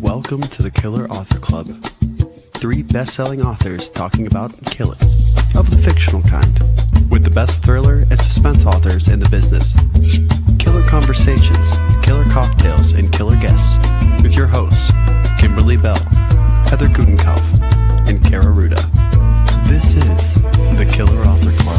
Welcome to the Killer Author Club. 3 best-selling authors talking about killing, of the fictional kind, with the best thriller and suspense authors in the business. Killer conversations, killer cocktails, and killer guests, with your hosts, Kimberly Bell, Heather Gutenkauf, and Kara Ruda. This is the Killer Author Club.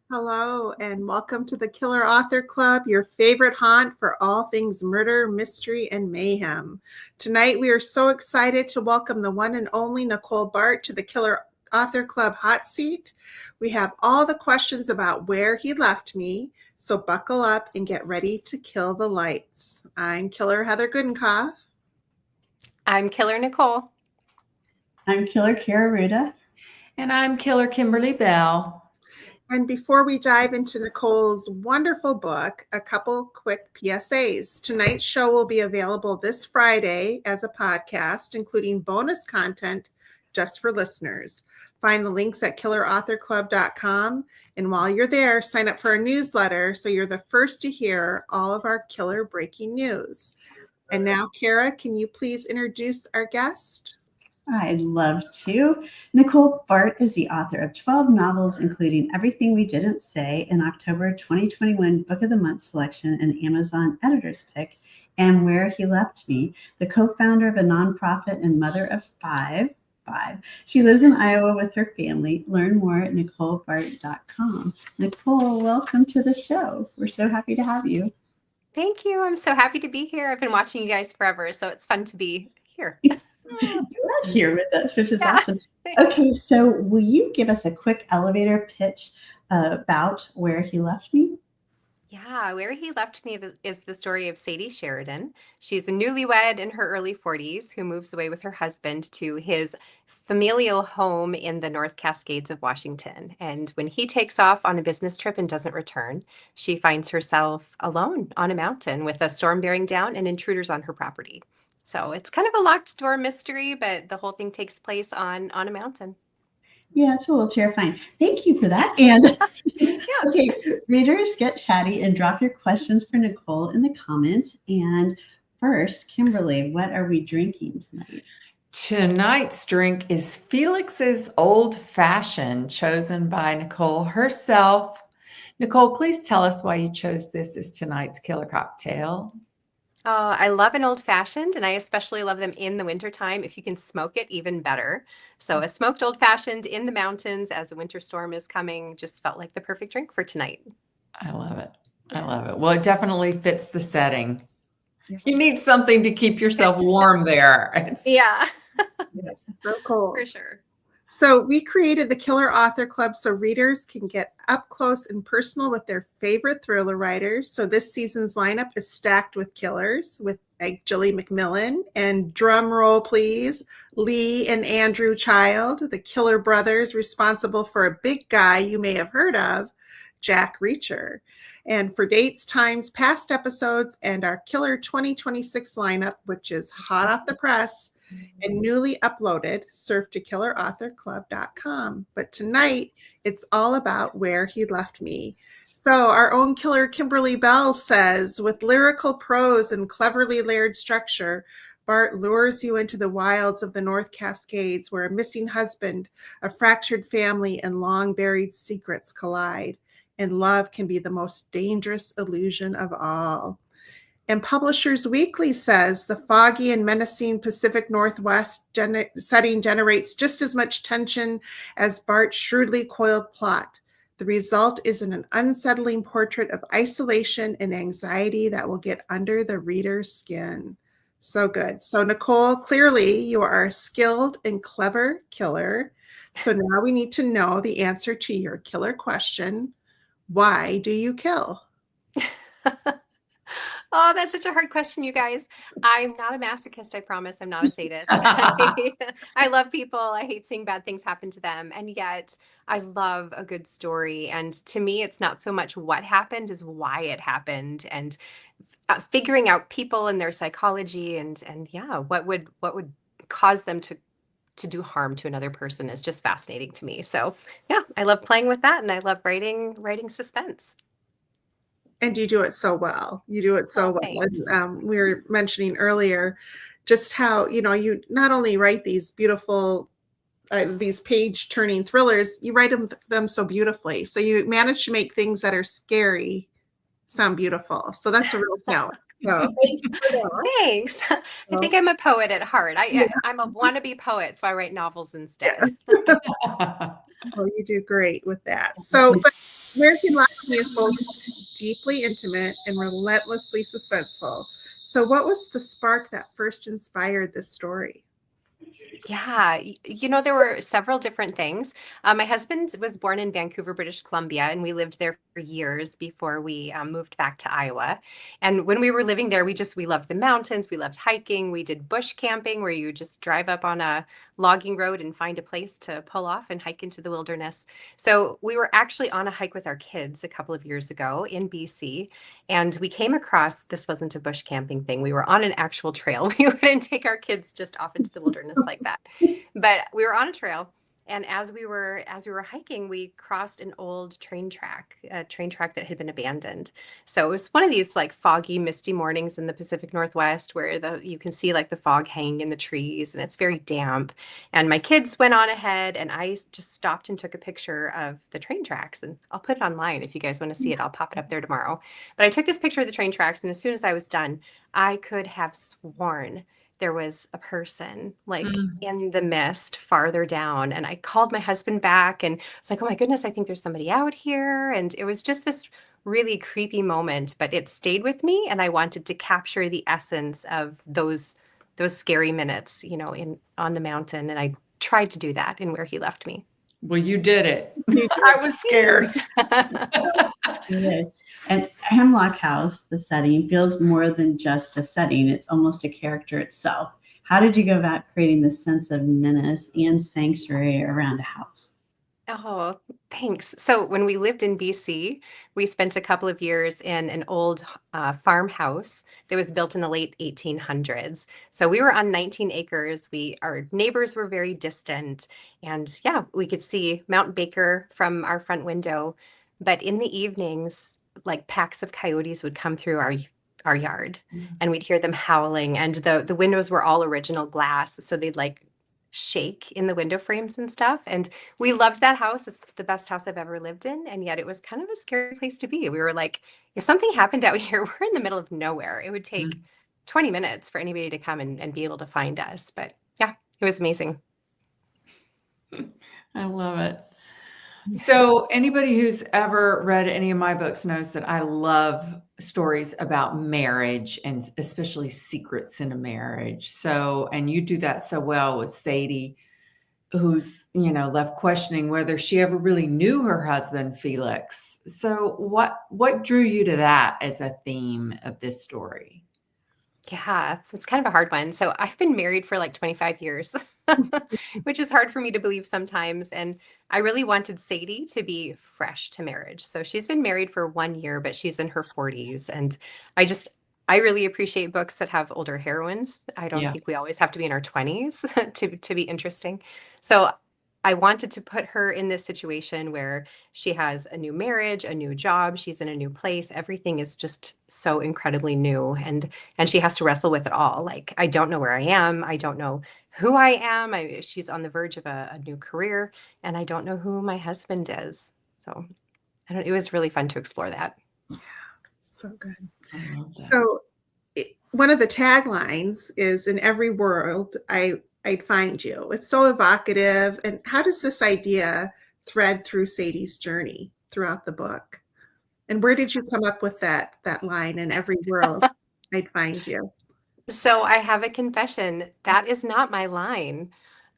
Hello, and welcome to the Killer Author Club, your favorite haunt for all things murder, mystery, and mayhem. Tonight, we are so excited to welcome the one and only Nicole Baart to the Killer Author Club hot seat. We have all the questions about where he left me, so buckle up and get ready to kill the lights. I'm Killer Heather Gutenkauf. I'm Killer Nicole. I'm Killer Kara Ruda. And I'm Killer Kimberly Bell. And before we dive into Nicole's wonderful book, a couple quick PSAs. Tonight's show will be available this Friday as a podcast, including bonus content just for listeners. Find the links at killerauthorclub.com. And while you're there, sign up for our newsletter so you're the first to hear all of our killer breaking news. And now, Kara, can you please introduce our guest? I'd love to. Nicole Baart is the author of 12 novels, including Everything We Didn't Say, an October 2021 Book of the Month selection and Amazon Editor's Pick, and Where He Left Me, the co-founder of a nonprofit and mother of five. She lives in Iowa with her family. Learn more at NicoleBaart.com. Nicole, welcome to the show. We're so happy to have you. Thank you. I'm so happy to be here. I've been watching you guys forever, so it's fun to be here. You're here with us, which is awesome. Okay, so will you give us a quick elevator pitch about Where He Left Me? Yeah, Where He Left Me is the story of Sadie Sheridan. She's a newlywed in her early 40s who moves away with her husband to his familial home in the North Cascades of Washington. And when he takes off on a business trip and doesn't return, she finds herself alone on a mountain with a storm bearing down and intruders on her property. So it's kind of a locked door mystery, but the whole thing takes place on a mountain. Yeah, it's a little terrifying. Thank you for that. And okay, readers, get chatty and drop your questions for Nicole in the comments. And first, Kimberly, what are we drinking tonight? Tonight's drink is Felix's Old Fashioned, chosen by Nicole herself. Nicole, please tell us why you chose this as tonight's killer cocktail. Oh, I love an old fashioned, and I especially love them in the wintertime. If you can smoke it, even better. So a smoked old fashioned in the mountains as the winter storm is coming just felt like the perfect drink for tonight. I love it. I love it. Well, it definitely fits the setting. You need something to keep yourself warm there. Yeah. Yes, so cool. For sure. So we created the Killer Author Club so readers can get up close and personal with their favorite thriller writers. So this season's lineup is stacked with killers, with like Jilly McMillan and, drum roll please, Lee and Andrew Child, the killer brothers responsible for a big guy you may have heard of, Jack Reacher. And for dates, times, past episodes, and our Killer 2026 lineup, which is hot off the press and newly uploaded, surf to killerauthorclub.com. But tonight, it's all about Where He Left Me. So our own killer Kimberly Bell says, with lyrical prose and cleverly layered structure, Baart lures you into the wilds of the North Cascades, where a missing husband, a fractured family, and long-buried secrets collide. And love can be the most dangerous illusion of all. And Publishers Weekly says the foggy and menacing Pacific Northwest setting generates just as much tension as Baart's shrewdly coiled plot. The result is an unsettling portrait of isolation and anxiety that will get under the reader's skin. So good. So Nicole, clearly you are a skilled and clever killer. So now we need to know the answer to your killer question. Why do you kill? Oh, that's such a hard question, you guys. I'm not a masochist, I promise. I'm not a sadist. I love people. I hate seeing bad things happen to them. And yet I love a good story. And to me, it's not so much what happened as why it happened, and figuring out people and their psychology and yeah, what would cause them to do harm to another person is just fascinating to me. So yeah, I love playing with that, and I love writing suspense. And you do it so well. You do it so Oh, well. thanks. We were mentioning earlier just how, you not only write these beautiful, these page turning thrillers, you write them so beautifully. So you manage to make things that are scary sound beautiful. So that's a real talent. So thanks for that. Thanks. I think I'm a poet at heart. I'm a wannabe poet, so I write novels instead. Yes. Well, you do great with that. So, but American Alchemy is both deeply intimate and relentlessly suspenseful. So, what was the spark that first inspired this story? Yeah, there were several different things. My husband was born in Vancouver, British Columbia, and we lived there for years before we moved back to Iowa. And when we were living there, we loved the mountains, we loved hiking, we did bush camping where you just drive up on a logging road and find a place to pull off and hike into the wilderness. So we were actually on a hike with our kids a couple of years ago in BC, and we came across, this wasn't a bush camping thing. We were on an actual trail. We wouldn't take our kids just off into the wilderness like that. But we were on a trail, and as we were hiking, we crossed an old a train track that had been abandoned. So it was one of these like foggy, misty mornings in the Pacific Northwest where you can see like the fog hanging in the trees and it's very damp. And my kids went on ahead and I just stopped and took a picture of the train tracks, and I'll put it online if you guys want to see it. I'll pop it up there tomorrow. But I took this picture of the train tracks, and as soon as I was done, I could have sworn there was a person like in the mist farther down. And I called my husband back and it's like, oh my goodness, I think there's somebody out here. And it was just this really creepy moment, but it stayed with me. And I wanted to capture the essence of those scary minutes, on the mountain. And I tried to do that in Where He Left Me. Well, you did it. I was scared. Good. And Hemlock House, the setting, feels more than just a setting. It's almost a character itself. How did you go about creating this sense of menace and sanctuary around a house? Oh, thanks. So when we lived in BC, we spent a couple of years in an old farmhouse that was built in the late 1800s. So we were on 19 acres. Our neighbors were very distant, and yeah, we could see Mount Baker from our front window. But in the evenings, like packs of coyotes would come through our yard, and we'd hear them howling. And the windows were all original glass, so they'd like shake in the window frames and stuff. And we loved that house. It's the best house I've ever lived in. And yet it was kind of a scary place to be. We were like, if something happened out here, we're in the middle of nowhere. It would take 20 minutes for anybody to come and be able to find us. But yeah, it was amazing. I love it. So anybody who's ever read any of my books knows that I love stories about marriage and especially secrets in a marriage. So, and you do that so well with Sadie, who's, left questioning whether she ever really knew her husband, Felix. So what drew you to that as a theme of this story? Yeah, it's kind of a hard one. So I've been married for like 25 years, which is hard for me to believe sometimes. And I really wanted Sadie to be fresh to marriage. So she's been married for 1 year, but she's in her 40s. And I really appreciate books that have older heroines. I don't Yeah. think we always have to be in our 20s to be interesting. So I wanted to put her in this situation where she has a new marriage, a new job, she's in a new place. Everything is just so incredibly new, and she has to wrestle with it all. Like, I don't know where I am. I don't know who I am. She's on the verge of a new career, and I don't know who my husband is. So it was really fun to explore that. So good. I love that. So one of the taglines is "In every world, I'd find you." It's so evocative. And how does this idea thread through Sadie's journey throughout the book? And where did you come up with that line, "In every world, I'd find you"? So I have a confession. That is not my line.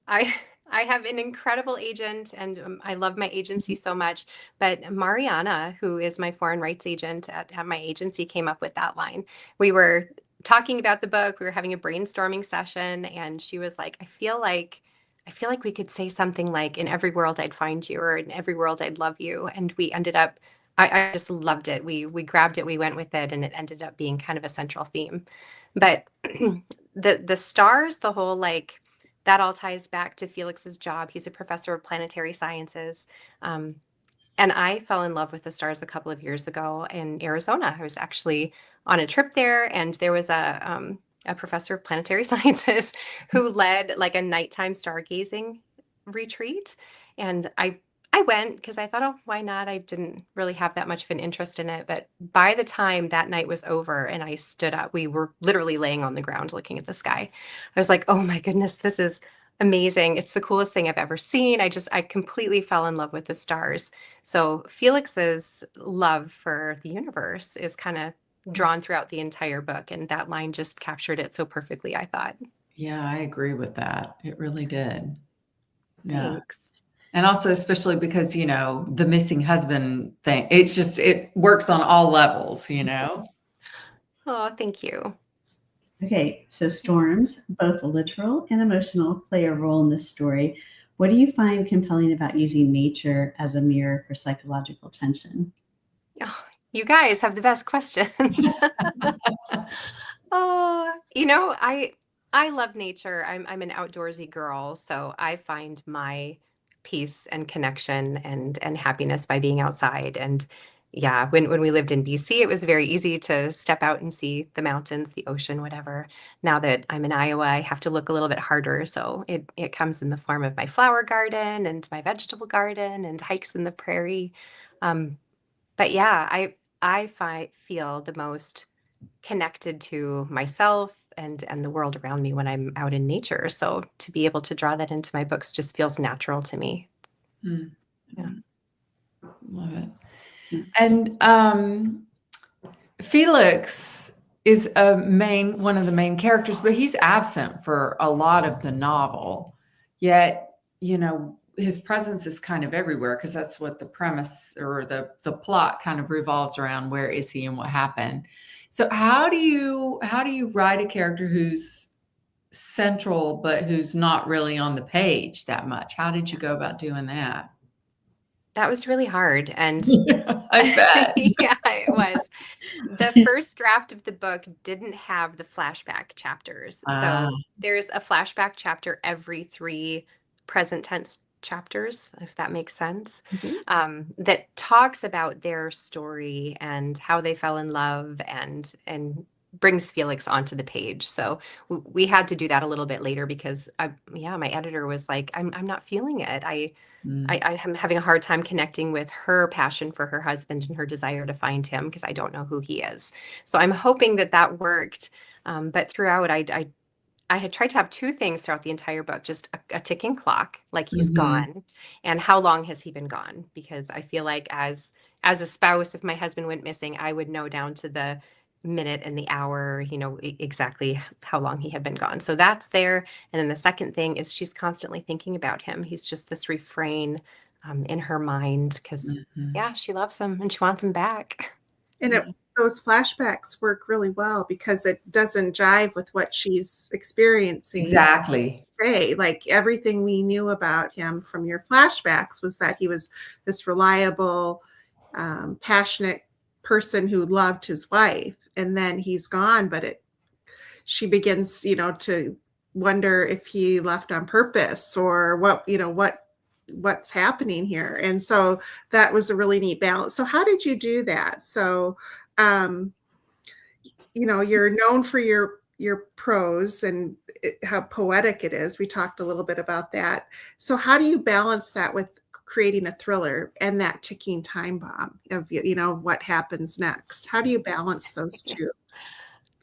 I I have an incredible agent, and I love my agency so much. But Mariana, who is my foreign rights agent at my agency, came up with that line. We were talking about the book. We were having a brainstorming session, and she was like, I feel like we could say something like, "In every world I'd find you," or "In every world I'd love you." And we ended up. I just loved it. We grabbed it, we went with it, and it ended up being kind of a central theme. But the stars, the whole like that all ties back to Felix's job. He's a professor of planetary sciences. Um, And I fell in love with the stars a couple of years ago in Arizona. I was actually on a trip there, and there was a professor of planetary sciences who led like a nighttime stargazing retreat. And I went because I thought, oh, why not? I didn't really have that much of an interest in it. But by the time that night was over and I stood up, we were literally laying on the ground looking at the sky. I was like, oh my goodness, this is amazing. It's the coolest thing I've ever seen. I completely fell in love with the stars. So Felix's love for the universe is kind of drawn throughout the entire book. And that line just captured it so perfectly, I thought. Yeah, I agree with that. It really did. Yeah. Thanks. And also, especially because, the missing husband thing, it works on all levels, Oh, thank you. Okay, so storms, both literal and emotional, play a role in this story. What do you find compelling about using nature as a mirror for psychological tension? Oh, you guys have the best questions. Oh, I love nature. I'm an outdoorsy girl, so I find my peace and connection and happiness by being outside. And yeah, when we lived in BC, it was very easy to step out and see the mountains, the ocean, whatever. Now that I'm in Iowa, I have to look a little bit harder. So it comes in the form of my flower garden and my vegetable garden and hikes in the prairie. Um, but yeah, feel the most connected to myself and the world around me when I'm out in nature. So to be able to draw that into my books just feels natural to me. Mm. Yeah. Love it. Yeah. And Felix is one of the main characters, but he's absent for a lot of the novel. Yet, his presence is kind of everywhere because that's what the premise or the plot kind of revolves around. Where is he and what happened? So how do you write a character who's central but who's not really on the page that much? How did you go about doing that? That was really hard. And I bet. yeah, it was. The first draft of the book didn't have the flashback chapters. So there's a flashback chapter every 3 present tense chapters, if that makes sense, that talks about their story and how they fell in love and brings Felix onto the page. So we had to do that a little bit later because my editor was like, I'm not feeling it. I'm having a hard time connecting with her passion for her husband and her desire to find him because I don't know who he is. So I'm hoping that worked. But throughout, I had tried to have 2 things throughout the entire book, just a ticking clock, like he's gone, and how long has he been gone? Because I feel like as a spouse, if my husband went missing, I would know down to the minute and the hour, exactly how long he had been gone. So that's there. And then the second thing is she's constantly thinking about him. He's just this refrain in her mind because, yeah, she loves him and she wants him back. And those flashbacks work really well because it doesn't jive with what she's experiencing. Exactly. Today. Like everything we knew about him from your flashbacks was that he was this reliable, passionate person who loved his wife, and then he's gone. But she begins, to wonder if he left on purpose or what's happening here. And so that was a really neat balance. So how did you do that? So, you're known for your prose and how poetic it is. We talked a little bit about that. So how do you balance that with creating a thriller and that ticking time bomb of, what happens next? How do you balance those two?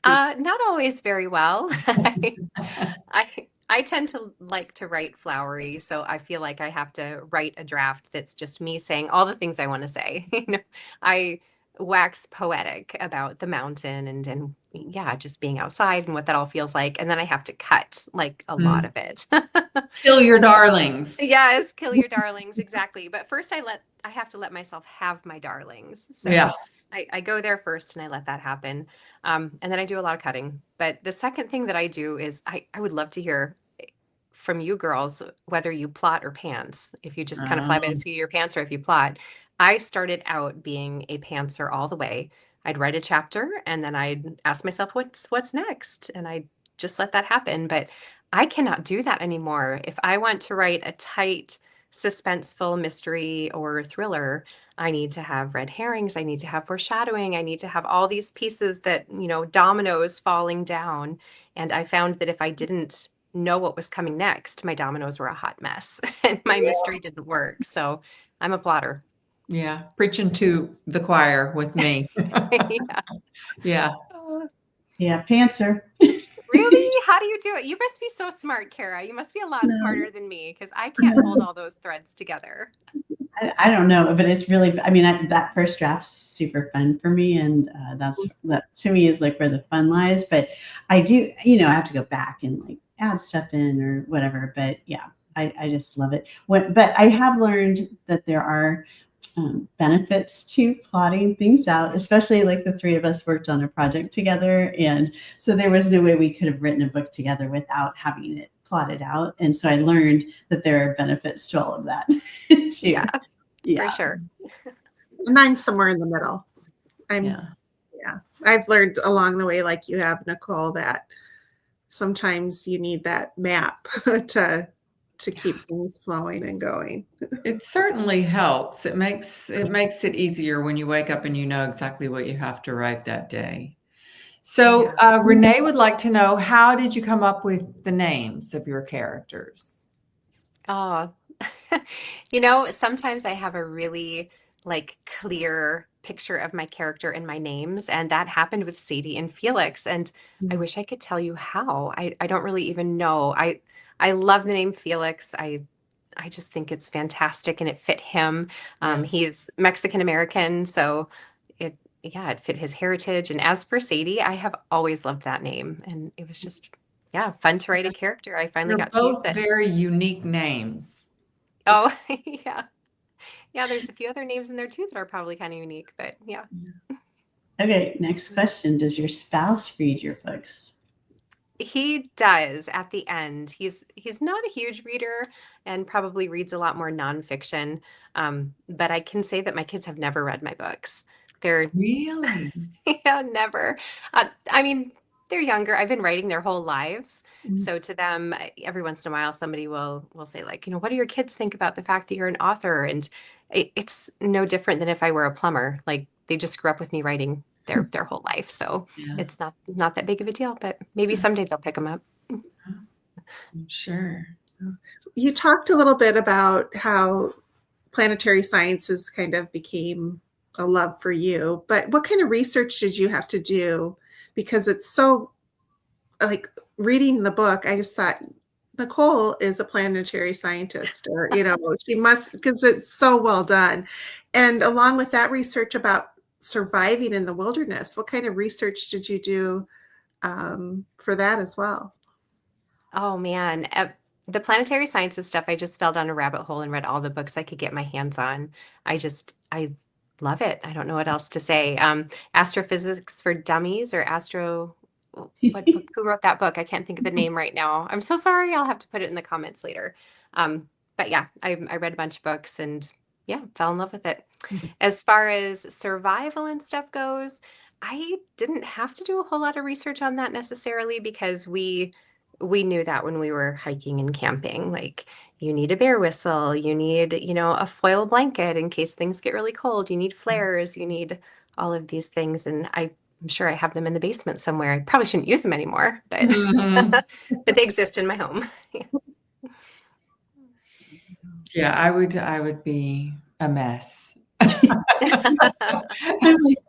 Not always very well. I tend to like to write flowery, so I feel like I have to write a draft that's just me saying all the things I want to say. I wax poetic about the mountain and yeah, just being outside and what that all feels like, and then I have to cut like a lot of it. Kill your darlings. Yes, kill your darlings, exactly. But first I have to let myself have my darlings. So Yeah. I go there first and I let that happen. And then I do a lot of cutting. But the second thing that I do is I would love to hear from you girls whether you plot or pants. If you just kind of fly by the seat of your pants or if you plot. I started out being a pantser all the way. I'd write a chapter and then I'd ask myself what's next, and I just let that happen. But I cannot do that anymore. If I want to write a tight suspenseful mystery or thriller, I need to have red herrings. I need to have foreshadowing. I need to have all these pieces that, dominoes falling down. And I found that if I didn't know what was coming next, my dominoes were a hot mess and my mystery didn't work. So I'm a plotter. Yeah, preaching to the choir with me. Yeah. Yeah. Yeah, pantser. Really? How do you do it? You must be so smart, Kara. You must be a lot No. smarter than me because I can't hold all those threads together. I don't know, but it's really, I mean, that first draft's super fun for me. And that to me is like where the fun lies. But I do, I have to go back and like add stuff in or whatever. But yeah, I just love it. But I have learned that there are benefits to plotting things out, especially like the three of us worked on a project together. And so there was no way we could have written a book together without having it plotted out. And so I learned that there are benefits to all of that too. Yeah, Yeah. for sure. And I'm somewhere in the middle. Yeah. I've learned along the way, like you have, Nicole, that sometimes you need that map to keep things flowing and going. It certainly helps. It makes it easier when you wake up and you know exactly what you have to write that day. So Renee would like to know, how did you come up with the names of your characters? Oh, sometimes I have a really clear picture of my character in my names, and that happened with Sadie and Felix. And I wish I could tell you how. I don't really even know. I love the name Felix. I just think it's fantastic and it fit him. He's Mexican American, so it fit his heritage. And as for Sadie, I have always loved that name, and it was just fun to write a character. I finally They're got to use both it. very unique names. Oh, yeah. Yeah, there's a few other names in there too that are probably kind of unique, but yeah. Okay, next question. Does your spouse read your books? He does at the end. He's not a huge reader and probably reads a lot more nonfiction. But I can say that my kids have never read my books. They're Really? yeah, never. I mean, they're younger. I've been writing their whole lives. So to them, every once in a while, somebody will say like, what do your kids think about the fact that you're an author? And it's no different than if I were a plumber. Like they just grew up with me writing their whole life. So it's not that big of a deal, but maybe someday they'll pick them up. I'm sure. You talked a little bit about how planetary sciences kind of became a love for you, but what kind of research did you have to do? Because it's so, like, reading the book, I just thought Nicole is a planetary scientist, or she must, because it's so well done. And along with that research about surviving in the wilderness, what kind of research did you do for that as well? Oh man, the planetary sciences stuff, I just fell down a rabbit hole and read all the books I could get my hands on. I love it. I don't know what else to say. Astrophysics for Dummies, or what book? Who wrote that book? I can't think of the name right now. I'm so sorry. I'll have to put it in the comments later. But yeah, I read a bunch of books and fell in love with it. As far as survival and stuff goes, I didn't have to do a whole lot of research on that necessarily, because we knew that when we were hiking and camping, like you need a bear whistle, you need, a foil blanket in case things get really cold, you need flares, you need all of these things. And I'm sure I have them in the basement somewhere. I probably shouldn't use them anymore, but but they exist in my home. Yeah, I would be a mess. Like,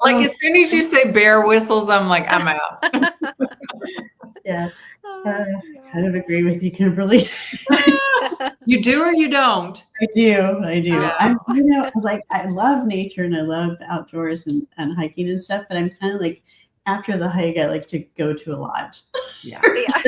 Like as soon as you say bear whistles, I'm like, I'm out. yeah, kind of agree with you, Kimberly. You do or you don't? I do. Oh. Like I love nature and I love outdoors and hiking and stuff, but I'm kind of like, after the hike, I like to go to a lodge. Yeah. Yeah.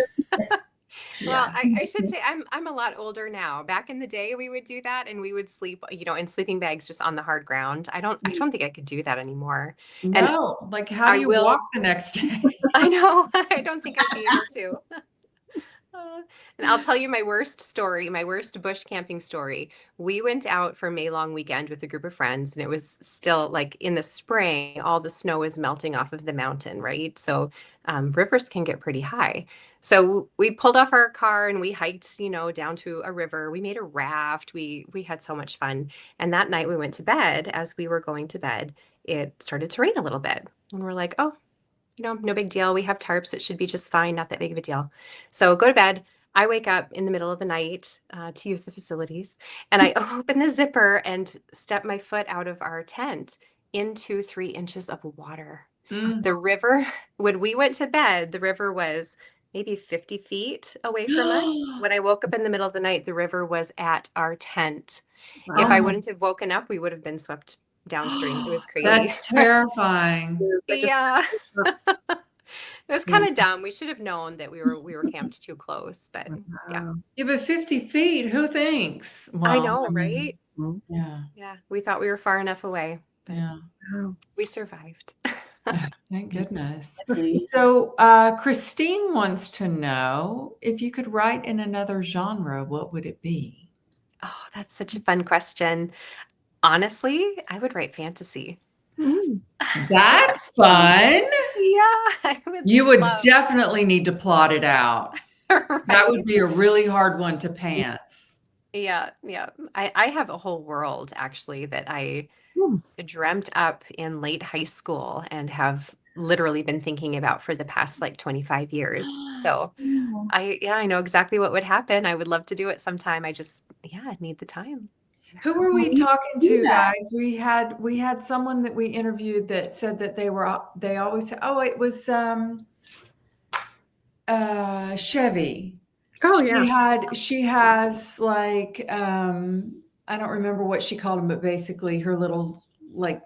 Well, I should say I'm a lot older now. Back in the day, we would do that, and we would sleep, in sleeping bags just on the hard ground. I don't think I could do that anymore. And No, like how do you walk the next day? I know. I don't think I'd be able to. And I'll tell you my worst story, my worst bush camping story. We went out for May long weekend with a group of friends, and it was still like in the spring, all the snow is melting off of the mountain, right? So rivers can get pretty high. So we pulled off our car and we hiked, down to a river. We made a raft. We had so much fun. And that night we went to bed. As we were going to bed, it started to rain a little bit. And we're like, oh, no big deal. We have tarps. It should be just fine. Not that big of a deal. So go to bed. I wake up in the middle of the night to use the facilities, and I open the zipper and step my foot out of our tent into 3 inches of water. Mm. The river, when we went to bed, the river was maybe 50 feet away from us. When I woke up in the middle of the night, the river was at our tent. If I Wow. wouldn't have woken up, we would have been swept downstream. It was crazy. That's terrifying. Yeah. Oops. It was kind of dumb. We should have known that we were camped too close, but yeah. Wow. Yeah, but 50 feet, who thinks? I Well, know, mean, right? Yeah. Yeah. We thought we were far enough away, but Yeah. Wow. we survived. Thank goodness. Definitely. So Christine wants to know if you could write in another genre, what would it be? Oh, that's such a fun question. Honestly, I would write fantasy. Mm. That's fun. Yeah, I would You would love, definitely need to plot it out. That right? would be a really hard one to pants. Yeah, yeah. I have a whole world actually that I Hmm. dreamt up in late high school and have literally been thinking about for the past like 25 years. So I know exactly what would happen. I would love to do it sometime. I just, need the time. Who were we Well, you talking do to, that. guys? We had someone that we interviewed that said that they always say, oh, it was Chevy. Oh yeah. She has like I don't remember what she called them, but basically her little like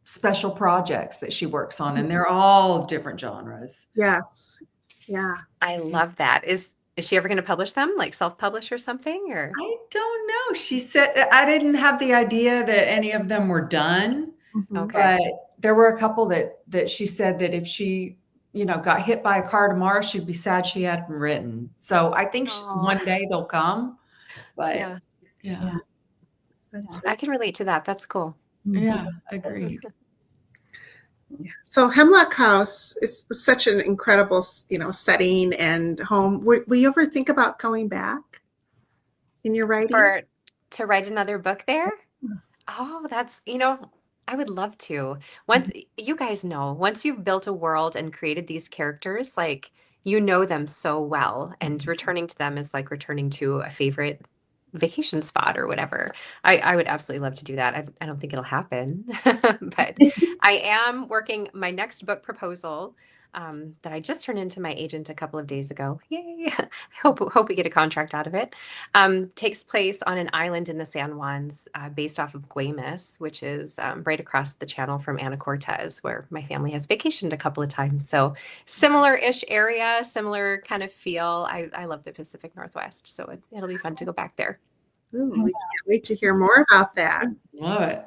special projects that she works on, and they're all different genres. Yes. Yeah. I love that. Is she ever going to publish them, like self-publish or something? Or I don't know. She said I didn't have the idea that any of them were done, Mhm. okay. but there were a couple that she said that if she got hit by a car tomorrow, she'd be sad she hadn't written. So I think Aw. one day they'll come. But Yeah, yeah, That's I can relate to that. That's cool. yeah, agreed. So Hemlock House is such an incredible, setting and home. Will you ever think about going back in your writing? To write another book there? Oh, that's, I would love to. Once you guys know, once you've built a world and created these characters, like you know them so well, and returning to them is like returning to a favorite vacation spot or whatever. I would absolutely love to do that. I don't think it'll happen, but I am working my next book proposal that I just turned into my agent a couple of days ago. Yay! I hope we get a contract out of it. Takes place on an island in the San Juans, based off of Guaymas, which is right across the channel from Anacortes, where my family has vacationed a couple of times. So similar-ish area, similar kind of feel. I love the Pacific Northwest, so it'll be fun to go back there. Ooh, we can't wait to hear more about that. Love it.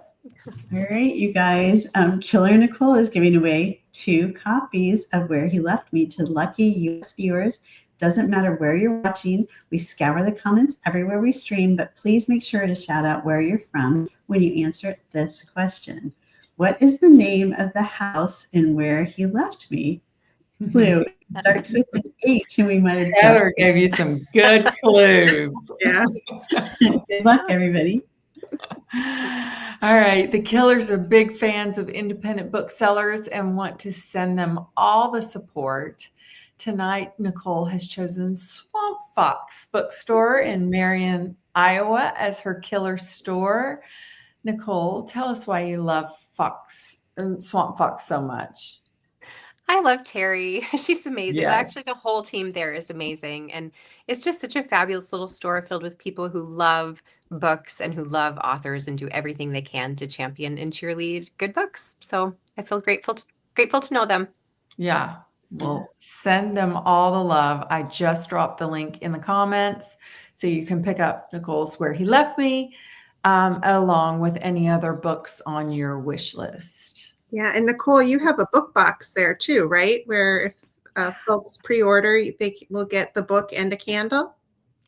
All right, you guys. Killer Nicole is giving away 2 copies of Where He Left Me to lucky US viewers. Doesn't matter where you're watching. We scour the comments everywhere we stream, but please make sure to shout out where you're from when you answer this question. What is the name of the house in Where He Left Me? Clue. It starts with an H, and we might have Heather just. gave you some good clues. Yeah. Good luck, everybody. All right. The Killers are big fans of independent booksellers and want to send them all the support. Tonight, Nicole has chosen Swamp Fox Bookstore in Marion, Iowa as her killer store. Nicole, tell us why you love Swamp Fox so much. I love Terry. She's amazing. Yes. Actually, the whole team there is amazing. And it's just such a fabulous little store filled with people who love books and who love authors and do everything they can to champion and cheerlead good books. So I feel grateful to know them. Yeah. Well, send them all the love. I just dropped the link in the comments so you can pick up Nicole's Where He Left Me, along with any other books on your wish list. Yeah. And Nicole, you have a book box there too, right? Where if folks pre-order, they will get the book and a candle.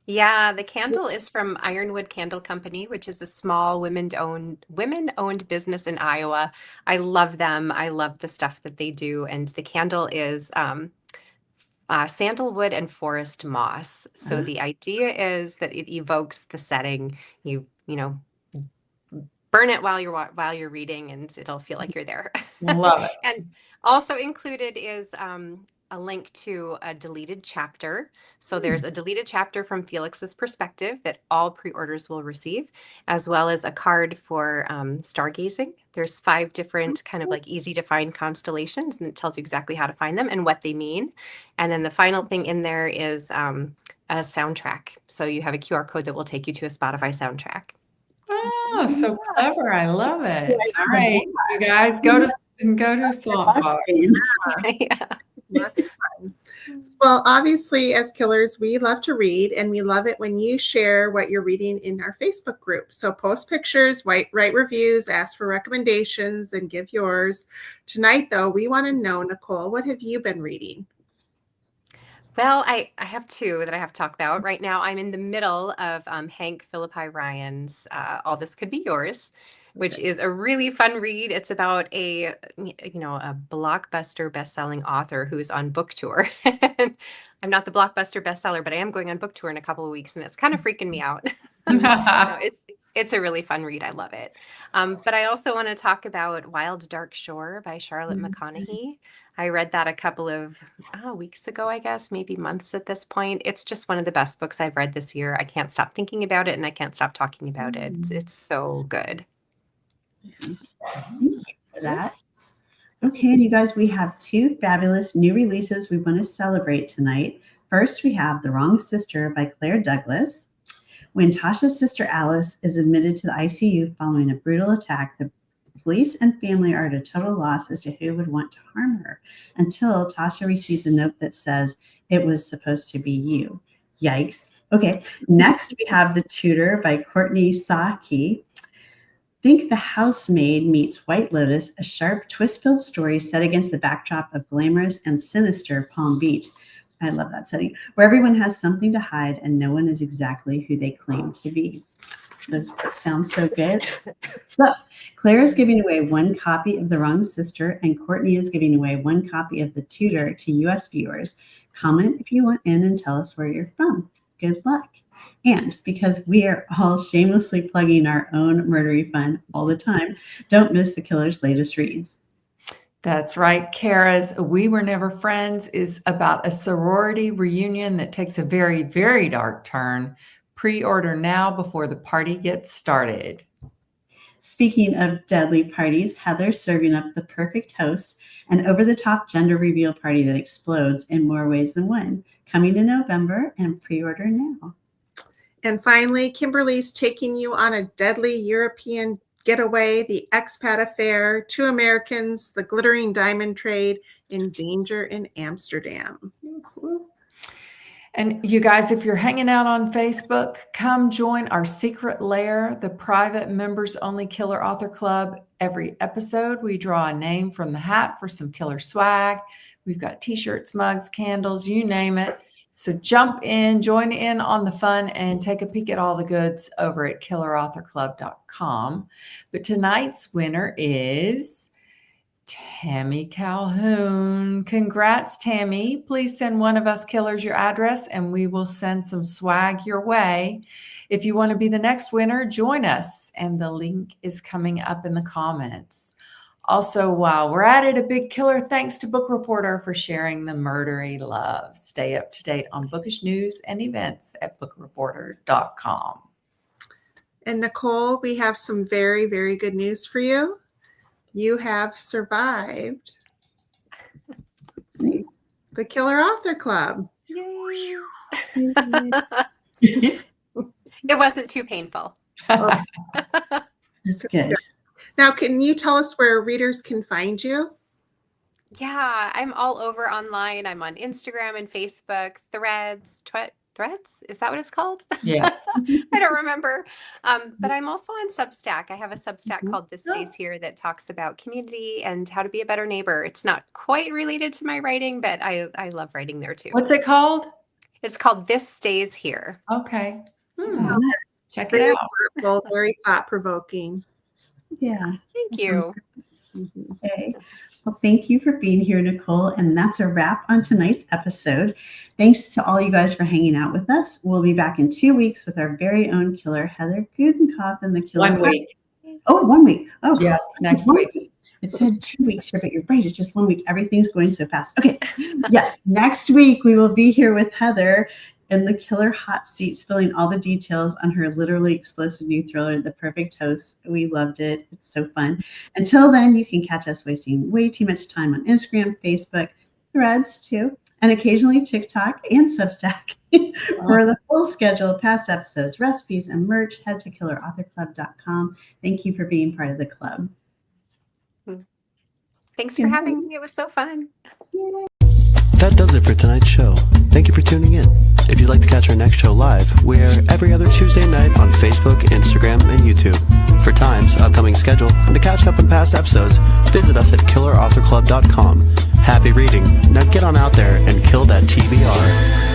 Yeah, the candle is from Ironwood Candle Company, which is a small women-owned business in Iowa. I love them. I love the stuff that they do, and the candle is sandalwood and forest moss. So the idea is that it evokes the setting. You burn it while you're reading, and it'll feel like you're there. Love it. And also included is a link to a deleted chapter. So there's a deleted chapter from Felix's perspective that all pre-orders will receive, as well as a card for stargazing. There's 5 different kind of like easy to find constellations, and it tells you exactly how to find them and what they mean. And then the final thing in there is a soundtrack. So you have a QR code that will take you to a Spotify soundtrack. Oh, so clever. I love it. All right, you guys go to Swamp Fox. Yeah. Lots of fun. Well, obviously, as killers, we love to read, and we love it when you share what you're reading in our Facebook group. So post pictures, write reviews, ask for recommendations, and give yours. Tonight, though, we want to know, Nicole, what have you been reading? Well, I have 2 that I have to talk about. Right now, I'm in the middle of Hank Philippi Ryan's All This Could Be Yours, which is a really fun read. It's about a blockbuster best-selling author who's on book tour. I'm not the blockbuster bestseller, but I am going on book tour in a couple of weeks, and it's kind of freaking me out. No, it's a really fun read. I love it. But I also want to talk about Wild Dark Shore by Charlotte McConaughey. I read that a couple of weeks ago, I guess, maybe months at this point. It's just one of the best books I've read this year. I can't stop thinking about it, and I can't stop talking about it. It's so good. Thank you for that. Okay, and you guys, we have 2 fabulous new releases we want to celebrate tonight. First, we have The Wrong Sister by Claire Douglas. When Tasha's sister Alice is admitted to the ICU following a brutal attack, the police and family are at a total loss as to who would want to harm her until Tasha receives a note that says, "It was supposed to be you." Yikes. Okay, next we have The Tutor by Courtney Saki. Think The Housemaid meets White Lotus, a sharp, twist-filled story set against the backdrop of glamorous and sinister Palm Beach. I love that setting, where everyone has something to hide and no one is exactly who they claim to be. Those sound so good. So Claire is giving away 1 copy of The Wrong Sister, and Courtney is giving away 1 copy of The Tutor to U.S. viewers. Comment if you want in and tell us where you're from. Good luck. And because we are all shamelessly plugging our own murdery fun all the time, don't miss the Killer's latest reads. That's right. Kara's We Were Never Friends is about a sorority reunion that takes a very, very dark turn. Pre-order now before the party gets started. Speaking of deadly parties, Heather's serving up the perfect hosts, an over-the-top gender reveal party that explodes in more ways than one. Coming in November, and pre-order now. And finally, Kimberly's taking you on a deadly European getaway, the expat affair, 2 Americans, the glittering diamond trade, in danger in Amsterdam. And you guys, if you're hanging out on Facebook, come join our secret lair, the private members-only Killer Author Club. Every episode, we draw a name from the hat for some killer swag. We've got t-shirts, mugs, candles, you name it. So jump in, join in on the fun, and take a peek at all the goods over at killerauthorclub.com. But tonight's winner is Tammy Calhoun. Congrats, Tammy. Please send one of us killers your address, and we will send some swag your way. If you want to be the next winner, join us, and the link is coming up in the comments. Also, while we're at it, a big killer thanks to Book Reporter for sharing the murdery love. Stay up to date on bookish news and events at bookreporter.com. And Nicole, we have some very, very good news for you. You have survived the Killer Author Club. Yay. It wasn't too painful. That's good. Now, can you tell us where readers can find you? Yeah, I'm all over online. I'm on Instagram and Facebook, Threads, Threads. Is that what it's called? Yes. I don't remember. But I'm also on Substack. I have a Substack Mhm. called This Stays Here that talks about community and how to be a better neighbor. It's not quite related to my writing, but I love writing there too. What's it called? It's called This Stays Here. Okay. Hmm. Check it Very out. thoughtful, very thought-provoking. Yeah. Thank That you. Mhm. Okay. Well, thank you for being here, Nicole. And that's a wrap on tonight's episode. Thanks to all you guys for hanging out with us. We'll be back in 2 weeks with our very own killer, Heather Gudenkopf, and the killer. 1 week. Oh, 1 week. Oh, Yeah, it's next one week. It said 2 weeks here, but you're right. It's just 1 week. Everything's going so fast. Okay. Yes. Next week, we will be here with Heather in the killer hot seat, spilling all the details on her literally explosive new thriller, The Perfect Host. We loved it. It's so fun. Until then, you can catch us wasting way too much time on Instagram, Facebook, Threads too, and occasionally TikTok and Substack. For the full schedule of past episodes, recipes, and merch, head to killerauthorclub.com. Thank you for being part of the club. Thanks for having me. It was so fun. That does it for tonight's show. Thank you for tuning in. If you'd like to catch our next show live, we're every other Tuesday night on Facebook, Instagram, and YouTube. For times, upcoming schedule, and to catch up on past episodes, visit us at killerauthorclub.com. Happy reading. Now get on out there and kill that TBR.